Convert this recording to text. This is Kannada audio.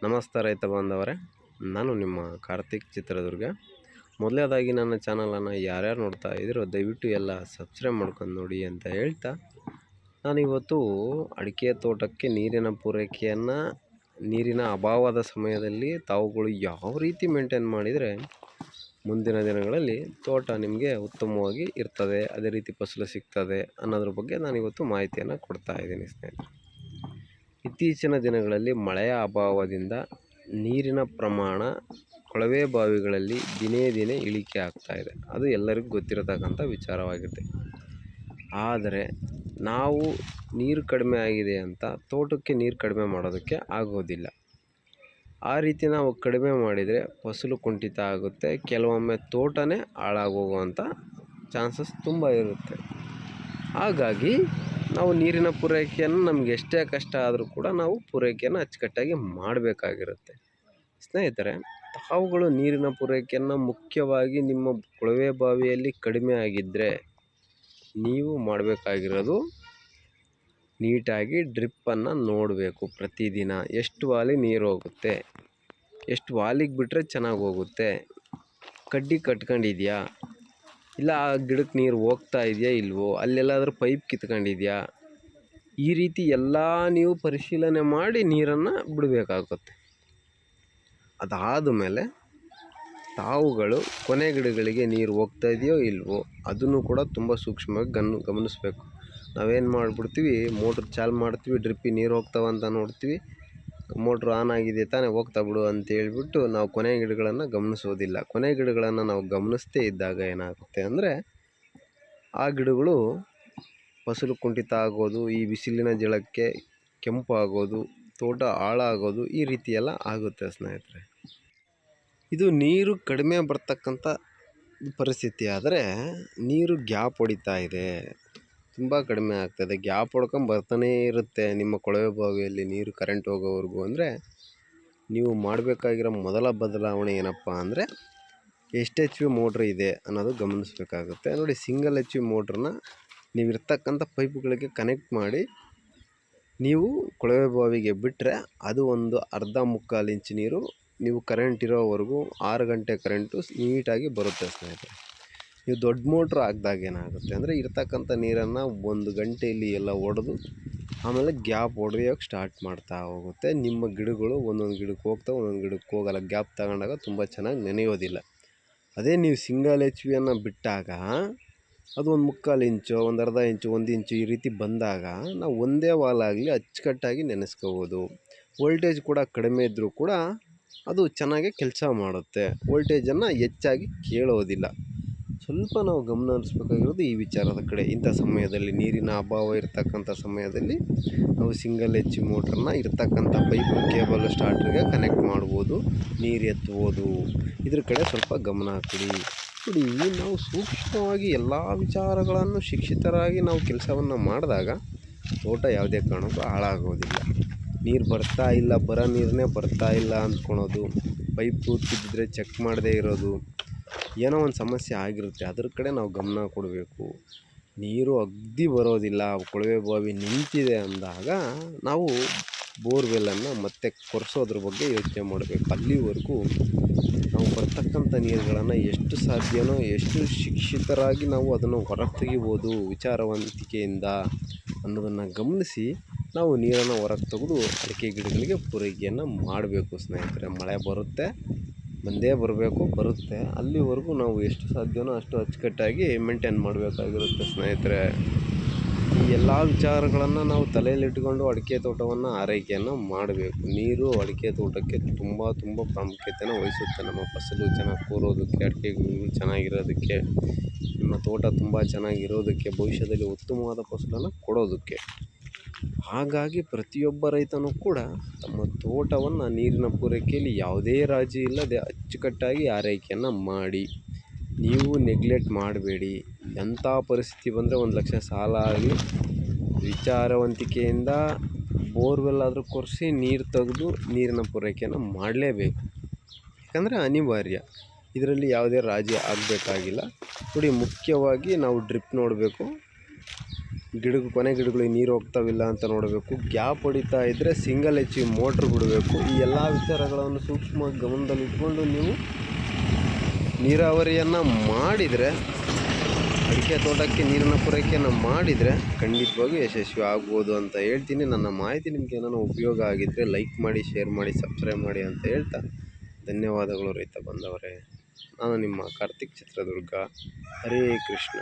ನಮಸ್ತೆ ರೈತ ಬಾಂಧವರೇ, ನಾನು ನಿಮ್ಮ ಕಾರ್ತಿಕ್ ಚಿತ್ರದುರ್ಗ. ಮೊದಲನೇದಾಗಿ ನನ್ನ ಚಾನಲನ್ನು ಯಾರ್ಯಾರು ನೋಡ್ತಾ ಇದ್ದೀರೋ ದಯವಿಟ್ಟು ಎಲ್ಲ ಸಬ್ಸ್ಕ್ರೈಬ್ ಮಾಡ್ಕೊಂಡು ನೋಡಿ ಅಂತ ಹೇಳ್ತಾ, ನಾನಿವತ್ತು ಅಡಿಕೆ ತೋಟಕ್ಕೆ ನೀರಿನ ಪೂರೈಕೆಯನ್ನು ನೀರಿನ ಅಭಾವದ ಸಮಯದಲ್ಲಿ ತಾವುಗಳು ಯಾವ ರೀತಿ ಮೇಂಟೈನ್ ಮಾಡಿದರೆ ಮುಂದಿನ ದಿನಗಳಲ್ಲಿ ತೋಟ ನಿಮಗೆ ಉತ್ತಮವಾಗಿ ಇರ್ತದೆ, ಅದೇ ರೀತಿ ಫಸಲು ಸಿಗ್ತದೆ ಅನ್ನೋದ್ರ ಬಗ್ಗೆ ನಾನಿವತ್ತು ಮಾಹಿತಿಯನ್ನು ಕೊಡ್ತಾ ಇದ್ದೀನಿ ಸ್ನೇಹಿತರೆ. ಇತ್ತೀಚಿನ ದಿನಗಳಲ್ಲಿ ಮಳೆಯ ಅಭಾವದಿಂದ ನೀರಿನ ಪ್ರಮಾಣ ಕೊಳವೆ ಬಾವಿಗಳಲ್ಲಿ ದಿನೇ ದಿನೇ ಇಳಿಕೆ ಆಗ್ತಾ ಇದೆ. ಅದು ಎಲ್ಲರಿಗೂ ಗೊತ್ತಿರತಕ್ಕಂಥ ವಿಚಾರವಾಗಿದೆ. ಆದರೆ ನಾವು ನೀರು ಕಡಿಮೆ ಆಗಿದೆ ಅಂತ ತೋಟಕ್ಕೆ ನೀರು ಕಡಿಮೆ ಮಾಡೋದಕ್ಕೆ ಆಗೋದಿಲ್ಲ. ಆ ರೀತಿ ನಾವು ಕಡಿಮೆ ಮಾಡಿದರೆ ಫಸಲು ಕುಂಠಿತ ಆಗುತ್ತೆ. ಕೆಲವೊಮ್ಮೆ ತೋಟನೇ ಹಾಳಾಗೋಗುವಂಥ ಚಾನ್ಸಸ್ ತುಂಬ ಇರುತ್ತೆ. ಹಾಗಾಗಿ ನಾವು ನೀರಿನ ಪೂರೈಕೆಯನ್ನು ನಮಗೆ ಎಷ್ಟೇ ಕಷ್ಟ ಆದರೂ ಕೂಡ ನಾವು ಪೂರೈಕೆಯನ್ನು ಅಚ್ಚುಕಟ್ಟಾಗಿ ಮಾಡಬೇಕಾಗಿರುತ್ತೆ. ಸ್ನೇಹಿತರೆ, ತಾವುಗಳು ನೀರಿನ ಪೂರೈಕೆಯನ್ನು ಮುಖ್ಯವಾಗಿ ನಿಮ್ಮ ಕೊಳವೆ ಬಾವಿಯಲ್ಲಿ ಕಡಿಮೆ ಆಗಿದ್ದರೆ ನೀವು ಮಾಡಬೇಕಾಗಿರೋದು ನೀಟಾಗಿ ಡ್ರಿಪ್ಪನ್ನು ನೋಡಬೇಕು. ಪ್ರತಿದಿನ ಎಷ್ಟು ವಾಲಿ ನೀರು ಹೋಗುತ್ತೆ, ಎಷ್ಟು ವಾಲಿಗೆ ಬಿಟ್ಟರೆ ಚೆನ್ನಾಗಿ ಹೋಗುತ್ತೆ, ಕಡ್ಡಿ ಕಟ್ಕೊಂಡಿದೆಯಾ, ಇಲ್ಲ ಆ ಗಿಡಕ್ಕೆ ನೀರು ಹೋಗ್ತಾ ಇದೆಯಾ ಇಲ್ವೋ, ಅಲ್ಲೆಲ್ಲಾದರೂ ಪೈಪ್ ಕಿತ್ಕೊಂಡಿದೆಯಾ, ಈ ರೀತಿ ಎಲ್ಲ ನೀವು ಪರಿಶೀಲನೆ ಮಾಡಿ ನೀರನ್ನು ಬಿಡಬೇಕಾಗುತ್ತೆ. ಅದಾದ ಮೇಲೆ ತಾವುಗಳು ಕೊನೆ ಗಿಡಗಳಿಗೆ ನೀರು ಹೋಗ್ತಾ ಇದೆಯೋ ಇಲ್ವೋ ಅದನ್ನು ಕೂಡ ತುಂಬ ಸೂಕ್ಷ್ಮವಾಗಿ ಗಮನಿಸಬೇಕು. ನಾವೇನು ಮಾಡಿಬಿಡ್ತೀವಿ, ಮೋಟ್ರ್ ಚಾಲು ಮಾಡ್ತೀವಿ, ಡ್ರಿಪ್ಪಿಗೆ ನೀರು ಹೋಗ್ತಾವಂತ ನೋಡ್ತೀವಿ, ಮೋಟ್ರ್ ಆನ್ ಆಗಿದೆ ತಾನೇ ಹೋಗ್ತಾ ಬಿಡು ಅಂತ ಹೇಳ್ಬಿಟ್ಟು ನಾವು ಕೊನೆ ಗಿಡಗಳನ್ನು ಗಮನಿಸೋದಿಲ್ಲ. ಕೊನೆ ಗಿಡಗಳನ್ನು ನಾವು ಗಮನಿಸದೇ ಇದ್ದಾಗ ಏನಾಗುತ್ತೆ ಅಂದರೆ ಆ ಗಿಡಗಳು ಫಸಲು ಕುಂಠಿತ ಆಗೋದು, ಈ ಬಿಸಿಲಿನ ಝಳಕ್ಕೆ ಕೆಂಪು ಆಗೋದು, ತೋಟ ಹಾಳಾಗೋದು, ಈ ರೀತಿಯೆಲ್ಲ ಆಗುತ್ತೆ ಸ್ನೇಹಿತರೆ. ಇದು ನೀರು ಕಡಿಮೆ ಬರ್ತಕ್ಕಂಥ ಪರಿಸ್ಥಿತಿ. ಆದರೆ ನೀರು ಗ್ಯಾಪ್ ಹೊಡಿತಾ ಇದೆ, ತುಂಬ ಕಡಿಮೆ ಆಗ್ತದೆ, ಗ್ಯಾಪ್ ಹೊಡ್ಕೊಂಡು ಬರ್ತಾನೇ ಇರುತ್ತೆ ನಿಮ್ಮ ಕೊಳವೆ ಬಾವಿಯಲ್ಲಿ ನೀರು ಕರೆಂಟ್ ಹೋಗೋವರೆಗೂ. ಅಂದರೆ ನೀವು ಮಾಡಬೇಕಾಗಿರೋ ಮೊದಲ ಬದಲಾವಣೆ ಏನಪ್ಪ ಅಂದರೆ ಎಷ್ಟು ಎಚ್ ಪಿ ಮೋಟ್ರ್ ಇದೆ ಅನ್ನೋದು ಗಮನಿಸಬೇಕಾಗುತ್ತೆ. ನೋಡಿ, ಸಿಂಗಲ್ ಎಚ್ ಪಿ ಮೋಟ್ರನ್ನ ನೀವು ಇರ್ತಕ್ಕಂಥ ಪೈಪ್ಗಳಿಗೆ ಕನೆಕ್ಟ್ ಮಾಡಿ ನೀವು ಕೊಳವೆ ಬಾವಿಗೆ ಬಿಟ್ಟರೆ ಅದು ಒಂದು ಅರ್ಧ ಮುಕ್ಕಾಲು ಇಂಚು ನೀರು ನೀವು ಕರೆಂಟ್ ಇರೋವರೆಗೂ 6 ಗಂಟೆ ಕರೆಂಟು ನೀಟಾಗಿ ಬರುತ್ತೆ ಸ್ನೇಹಿತರೆ. ನೀವು ದೊಡ್ಡ ಮೋಟ್ರ್ ಹಾಕಿದಾಗ ಏನಾಗುತ್ತೆ ಅಂದರೆ ಇರ್ತಕ್ಕಂಥ ನೀರನ್ನು 1 ಗಂಟೆಯಲ್ಲಿ ಎಲ್ಲ ಒಡೆದು ಆಮೇಲೆ ಗ್ಯಾಪ್ ಹೊಡೆಯೋಕ್ಕೆ ಸ್ಟಾರ್ಟ್ ಮಾಡ್ತಾ ಹೋಗುತ್ತೆ. ನಿಮ್ಮ ಗಿಡಗಳು ಒಂದೊಂದು ಗಿಡಕ್ಕೆ ಹೋಗ್ತಾವೆ, ಒಂದೊಂದು ಗಿಡಕ್ಕೆ ಹೋಗಲ್ಲ. ಗ್ಯಾಪ್ ತಗೊಂಡಾಗ ತುಂಬ ಚೆನ್ನಾಗಿ ನೆನೆಯೋದಿಲ್ಲ. ಅದೇ ನೀವು ಸಿಂಗಲ್ ಎಚ್ ಪಿಯನ್ನು ಬಿಟ್ಟಾಗ ಅದು 1 ಮುಕ್ಕಾಲು ಇಂಚು, 1 ಅರ್ಧ ಇಂಚು, 1 ಇಂಚು ಈ ರೀತಿ ಬಂದಾಗ ನಾವು ಒಂದೇ ವಾಲಾಗಲಿ ಅಚ್ಚುಕಟ್ಟಾಗಿ ನೆನೆಸ್ಕೋಬೋದು. ವೋಲ್ಟೇಜ್ ಕೂಡ ಕಡಿಮೆ ಇದ್ದರೂ ಕೂಡ ಅದು ಚೆನ್ನಾಗಿ ಕೆಲಸ ಮಾಡುತ್ತೆ. ವೋಲ್ಟೇಜನ್ನು ಹೆಚ್ಚಾಗಿ ಕೇಳೋದಿಲ್ಲ. ಸ್ವಲ್ಪ ನಾವು ಗಮನ ಹರಿಸ್ಬೇಕಾಗಿರೋದು ಈ ವಿಚಾರದ ಕಡೆ. ಇಂಥ ಸಮಯದಲ್ಲಿ ನೀರಿನ ಅಭಾವ ಇರತಕ್ಕಂಥ ಸಮಯದಲ್ಲಿ ನಾವು ಸಿಂಗಲ್ ಎಚ್ ಪಿ ಮೋಟ್ರನ್ನ ಇರ್ತಕ್ಕಂಥ ಪೈಪ್ ಕೇಬಲ್ ಸ್ಟಾರ್ಟ್ರಿಗೆ ಕನೆಕ್ಟ್ ಮಾಡ್ಬೋದು, ನೀರು ಎತ್ತಬೋದು. ಇದ್ರ ಕಡೆ ಸ್ವಲ್ಪ ಗಮನ ಕೊಡಿ. ನೋಡಿ, ನಾವು ಸೂಕ್ಷ್ಮವಾಗಿ ಎಲ್ಲ ವಿಚಾರಗಳನ್ನು ಶಿಕ್ಷಿತರಾಗಿ ನಾವು ಕೆಲಸವನ್ನು ಮಾಡಿದಾಗ ತೋಟ ಯಾವುದೇ ಕಾರಣಕ್ಕೂ ಹಾಳಾಗೋದಿಲ್ಲ. ನೀರು ಬರ್ತಾ ಇಲ್ಲ, ಬರೋ ನೀರನ್ನೇ ಬರ್ತಾ ಇಲ್ಲ ಅಂದ್ಕೊಳೋದು, ಪೈಪ್ ತೂತಿದ್ದರೆ ಚೆಕ್ ಮಾಡದೇ ಇರೋದು, ಏನೋ ಒಂದು ಸಮಸ್ಯೆ ಆಗಿರುತ್ತೆ. ಅದ್ರ ಕಡೆ ನಾವು ಗಮನ ಕೊಡಬೇಕು. ನೀರು ಅಗದಿ ಬರೋದಿಲ್ಲ, ಕೊಳವೆ ಬಾವಿ ನಿಂತಿದೆ ಅಂದಾಗ ನಾವು ಬೋರ್ವೆಲ್ಲನ್ನು ಮತ್ತೆ ಕೊರೆಸೋದ್ರ ಬಗ್ಗೆ ಯೋಚನೆ ಮಾಡಬೇಕು. ಅಲ್ಲಿವರೆಗೂ ನಾವು ಬರ್ತಕ್ಕಂಥ ನೀರುಗಳನ್ನು ಎಷ್ಟು ಸಾಧ್ಯನೋ ಎಷ್ಟು ಶಿಕ್ಷಿತರಾಗಿ ನಾವು ಅದನ್ನು ಹೊರಗೆ ತೆಗಿಬೋದು ವಿಚಾರವಂತಿಕೆಯಿಂದ ಅನ್ನೋದನ್ನು ಗಮನಿಸಿ ನಾವು ನೀರನ್ನು ಹೊರಗೆ ತೆಗೆದು ಅಡಿಕೆ ಗಿಡಗಳಿಗೆ ಪೂರೈಕೆಯನ್ನು ಮಾಡಬೇಕು ಸ್ನೇಹಿತರೆ. ಮಳೆ ಬಂದೇ ಬರುತ್ತೆ. ಅಲ್ಲಿವರೆಗೂ ನಾವು ಎಷ್ಟು ಸಾಧ್ಯವೋ ಅಷ್ಟು ಅಚ್ಚುಕಟ್ಟಾಗಿ ಮೇಂಟೈನ್ ಮಾಡಬೇಕಾಗಿರುತ್ತೆ ಸ್ನೇಹಿತರೆ. ಈ ಎಲ್ಲ ವಿಚಾರಗಳನ್ನು ನಾವು ತಲೆಯಲ್ಲಿಟ್ಟುಕೊಂಡು ಅಡಿಕೆ ತೋಟವನ್ನು ಆರೈಕೆಯನ್ನು ಮಾಡಬೇಕು. ನೀರು ಅಡಿಕೆ ತೋಟಕ್ಕೆ ತುಂಬ ಪ್ರಾಮುಖ್ಯತೆಯನ್ನು ವಹಿಸುತ್ತೆ. ನಮ್ಮ ಫಸಲು ಚೆನ್ನಾಗಿ ಕೂರೋದಕ್ಕೆ, ಅಡಿಕೆಗಳು ಚೆನ್ನಾಗಿರೋದಕ್ಕೆ, ನಿಮ್ಮ ತೋಟ ತುಂಬ ಚೆನ್ನಾಗಿರೋದಕ್ಕೆ, ಭವಿಷ್ಯದಲ್ಲಿ ಉತ್ತಮವಾದ ಫಸಲನ್ನು ಕೊಡೋದಕ್ಕೆ. ಹಾಗಾಗಿ ಪ್ರತಿಯೊಬ್ಬ ರೈತನೂ ಕೂಡ ತಮ್ಮ ತೋಟವನ್ನು ನೀರಿನ ಪೂರೈಕೆಯಲ್ಲಿ ಯಾವುದೇ ರಾಜಿ ಇಲ್ಲದೆ ಅಚ್ಚುಕಟ್ಟಾಗಿ ಆರೈಕೆಯನ್ನು ಮಾಡಿ. ನೀವು ನೆಗ್ಲೆಕ್ಟ್ ಮಾಡಬೇಡಿ. ಎಂಥ ಪರಿಸ್ಥಿತಿ ಬಂದರೆ 1 ಲಕ್ಷ ಸಾಲ ಆಗಲಿ ವಿಚಾರವಂತಿಕೆಯಿಂದ ಬೋರ್ವೆಲ್ ಆದರೂ ಕೊರೆಸಿ ನೀರು ತೆಗೆದು ನೀರಿನ ಪೂರೈಕೆಯನ್ನು ಮಾಡಲೇಬೇಕು. ಯಾಕಂದರೆ ಅನಿವಾರ್ಯ, ಇದರಲ್ಲಿ ಯಾವುದೇ ರಾಜಿ ಆಗಬೇಕಾಗಿಲ್ಲ. ನೋಡಿ, ಮುಖ್ಯವಾಗಿ ನಾವು ಡ್ರಿಪ್ ನೋಡಬೇಕು. ಕೊನೆ ಗಿಡಗಳಿಗೆ ನೀರು ಹೋಗ್ತಾವಿಲ್ಲ ಅಂತ ನೋಡಬೇಕು. ಗ್ಯಾಪ್ ಹೊಡಿತಾ ಇದ್ದರೆ ಸಿಂಗಲ್ ಎಚ್ ಮೋಟ್ರ್ ಬಿಡಬೇಕು. ಈ ಎಲ್ಲ ವಿಚಾರಗಳನ್ನು ಸೂಕ್ಷ್ಮವಾಗಿ ಗಮನದಲ್ಲಿಟ್ಕೊಂಡು ನೀವು ನೀರಾವರಿಯನ್ನು ಮಾಡಿದರೆ, ಅಡಿಕೆ ತೋಟಕ್ಕೆ ನೀರಿನ ಪೂರೈಕೆಯನ್ನು ಮಾಡಿದರೆ ಖಂಡಿತವಾಗಿ ಯಶಸ್ವಿ ಆಗ್ಬೋದು ಅಂತ ಹೇಳ್ತೀನಿ. ನನ್ನ ಮಾಹಿತಿ ನಿಮ್ಗೆ ಏನಾದ್ರು ಉಪಯೋಗ ಆಗಿದ್ದರೆ ಲೈಕ್ ಮಾಡಿ, ಶೇರ್ ಮಾಡಿ, ಸಬ್ಸ್ಕ್ರೈಬ್ ಮಾಡಿ ಅಂತ ಹೇಳ್ತಾ ಧನ್ಯವಾದಗಳು ರೈತ ಬಂದವರೇ. ನಾನು ನಿಮ್ಮ ಕಾರ್ತಿಕ್ ಚಿತ್ರದುರ್ಗ. ಹರೇ ಕೃಷ್ಣ.